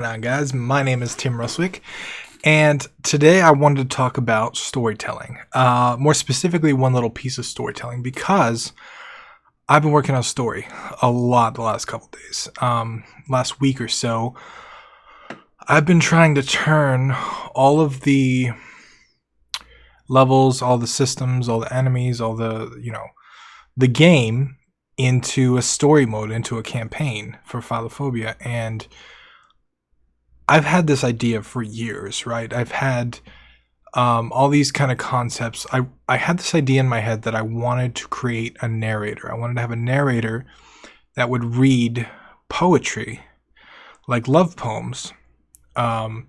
Now, guys, my name is Tim Ruswick, and today I wanted to talk about storytelling. More specifically, one little piece of storytelling, because I've been working on a story a lot the last couple days. Last week or so, I've been trying to turn all of the levels, all the systems, all the enemies, all the game into a story mode, into a campaign for Philophobia. And I've had this idea for years, right? I've had all these kind of concepts. I had this idea in my head that I wanted to create a narrator. I wanted to have a narrator that would read poetry, like love poems, um,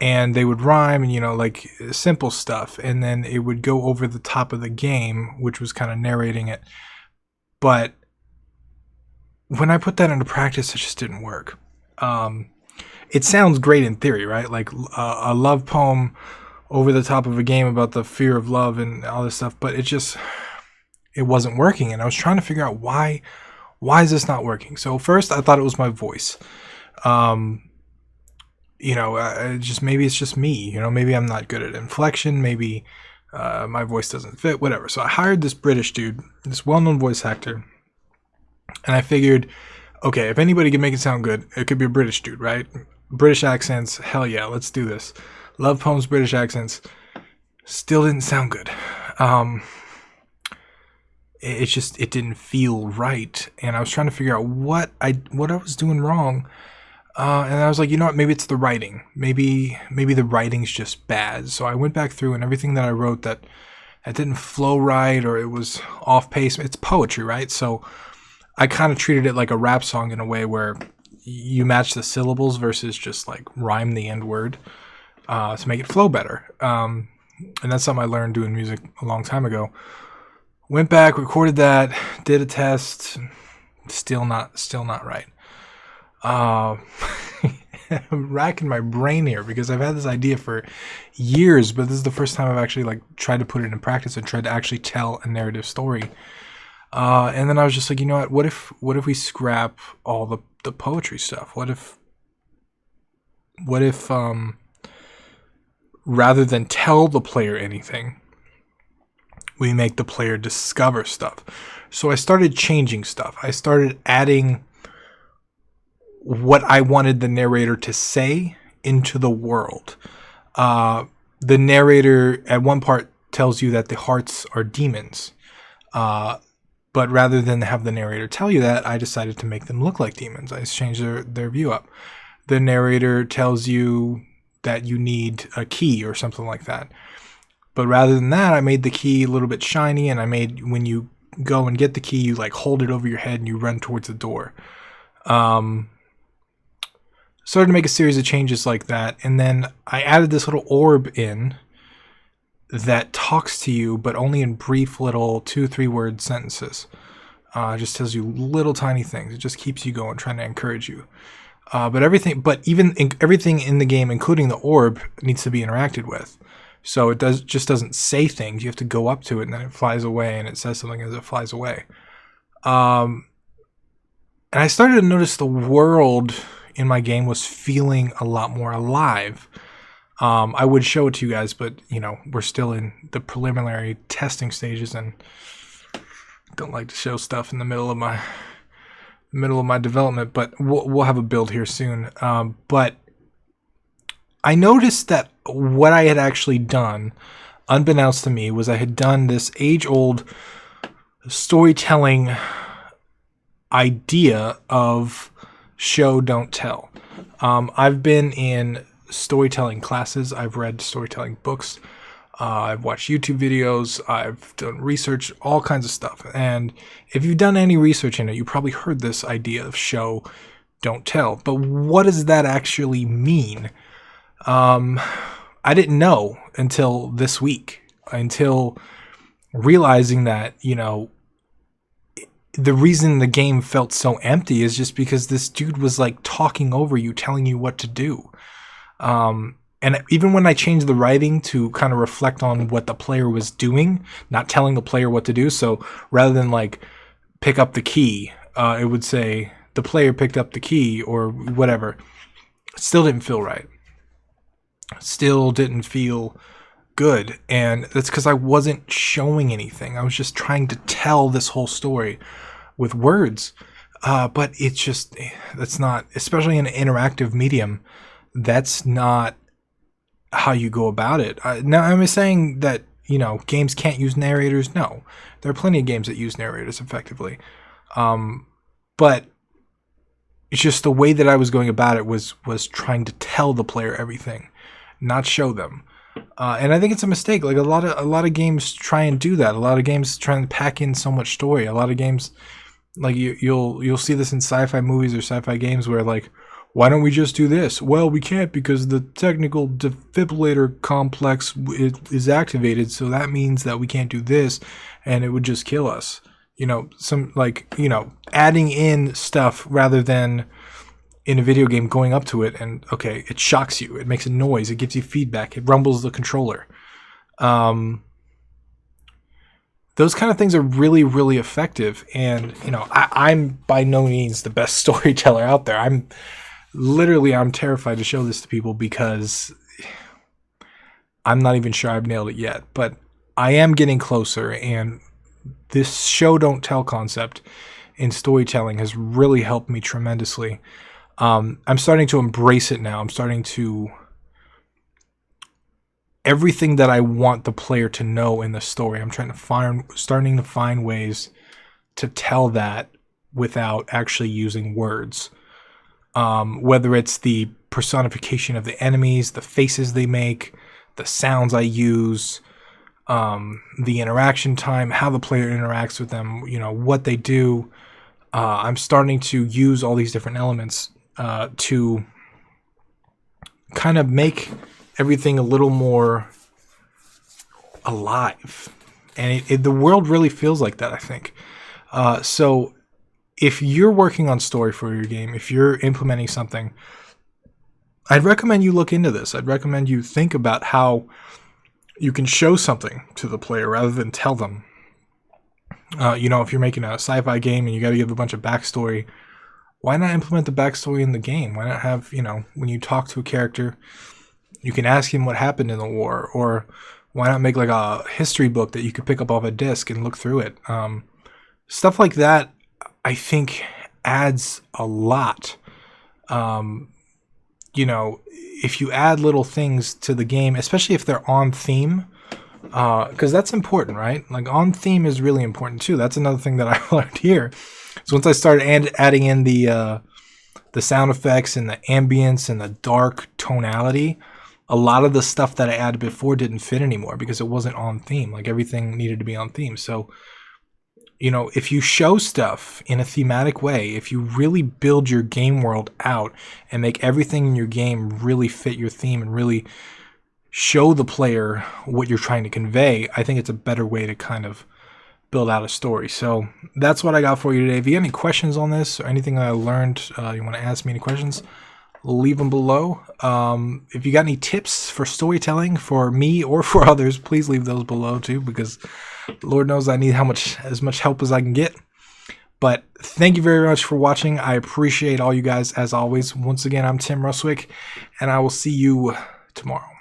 and they would rhyme and, like simple stuff. And then it would go over the top of the game, which was kind of narrating it. But when I put that into practice, it just didn't work. It sounds great in theory, right? Like a love poem over the top of a game about the fear of love and all this stuff, but it wasn't working. And I was trying to figure out why is this not working? So first I thought it was my voice. Maybe it's just me, maybe I'm not good at inflection. Maybe my voice doesn't fit, whatever. So I hired this British dude, this well-known voice actor. And I figured, okay, if anybody can make it sound good, it could be a British dude, right? British accents, hell yeah, let's do this. Love poems, British accents, still didn't sound good. It didn't feel right, and I was trying to figure out what I was doing wrong. And I was like, you know what? Maybe it's the writing. Maybe the writing's just bad. So I went back through, and everything that I wrote that didn't flow right, or it was off pace. It's poetry, right? So I kind of treated it like a rap song in a way where you match the syllables versus just like rhyme the end word to make it flow better. And that's something I learned doing music a long time ago. Went back, recorded that, did a test, still not right. I'm racking my brain here because I've had this idea for years, but this is the first time I've actually tried to put it in practice and tried to actually tell a narrative story. And then I was just like, you know what if we scrap all the poetry stuff? What if rather than tell the player anything, we make the player discover stuff? So I started changing stuff. I started adding what I wanted the narrator to say into the world. The narrator at one part tells you that the hearts are demons. But rather than have the narrator tell you that, I decided to make them look like demons. I changed their view up. The narrator tells you that you need a key or something like that. But rather than that, I made the key a little bit shiny, and I made, when you go and get the key, you hold it over your head and you run towards the door. Started to make a series of changes like that, and then I added this little orb in that talks to you, but only in brief little 2-3 word sentences. It just tells you little tiny things. It just keeps you going, trying to encourage you. Everything in the game, including the orb, needs to be interacted with. So it doesn't say things. You have to go up to it, and then it flies away, and it says something as it flies away. And I started to notice the world in my game was feeling a lot more alive. I would show it to you guys, but we're still in the preliminary testing stages, and don't like to show stuff in the middle of my development. But we'll have a build here soon. But I noticed that what I had actually done, unbeknownst to me, was I had done this age-old storytelling idea of show, don't tell. I've been in storytelling classes. I've read storytelling books. I've watched YouTube videos. I've done research, all kinds of stuff. And if you've done any research in it, you probably heard this idea of show, don't tell. But what does that actually mean? I didn't know until this week, until realizing that, the reason the game felt so empty is just because this dude was talking over you, telling you what to do. And even when I changed the writing to kind of reflect on what the player was doing, not telling the player what to do. So rather than pick up the key, it would say the player picked up the key or whatever. It still didn't feel right. Still didn't feel good. And that's because I wasn't showing anything. I was just trying to tell this whole story with words. But it's just, that's not, especially in an interactive medium, that's not how you go about it. Now, I'm saying that, games can't use narrators. No, there are plenty of games that use narrators effectively. But it's just the way that I was going about it was trying to tell the player everything, not show them. And I think it's a mistake. Like a lot of games try and do that. A lot of games try and pack in so much story. A lot of games, like you'll see this in sci-fi movies or sci-fi games where like, why don't we just do this? Well, we can't because the technical defibrillator complex is activated, so that means that we can't do this, and it would just kill us. Adding in stuff rather than in a video game going up to it and, okay, it shocks you. It makes a noise. It gives you feedback. It rumbles the controller. Those kind of things are really, really effective. And, I'm by no means the best storyteller out there. I'm terrified to show this to people because I'm not even sure I've nailed it yet. But I am getting closer, and this show don't tell concept in storytelling has really helped me tremendously. I'm starting to embrace it now. I'm starting to everything that I want the player to know in the story. I'm starting to find ways to tell that without actually using words. Whether it's the personification of the enemies, the faces they make, the sounds I use, the interaction time, how the player interacts with them, what they do. I'm starting to use all these different elements to kind of make everything a little more alive. And the world really feels like that, I think. So if you're working on story for your game, if you're implementing something, I'd recommend you look into this. I'd recommend you think about how you can show something to the player rather than tell them. If you're making a sci-fi game and you got to give a bunch of backstory, why not implement the backstory in the game? Why not have, when you talk to a character, you can ask him what happened in the war, or why not make like a history book that you could pick up off a disc and look through it? Stuff like that, I think, adds a lot. If you add little things to the game, especially if they're on theme, because that's important, right? Like on theme is really important too. That's another thing that I learned here. So once I started adding in the sound effects and the ambience and the dark tonality, a lot of the stuff that I added before didn't fit anymore because it wasn't on theme. Like everything needed to be on theme. So, if you show stuff in a thematic way, if you really build your game world out and make everything in your game really fit your theme and really show the player what you're trying to convey, I think it's a better way to kind of build out a story. So that's what I got for you today. If you have any questions on this or anything that I learned, you want to ask me any questions, leave them below. If you got any tips for storytelling for me or for others, please leave those below too, because Lord knows I need as much help as I can get. But thank you very much for watching. I appreciate all you guys as always. Once again, I'm Tim Ruswick, and I will see you tomorrow.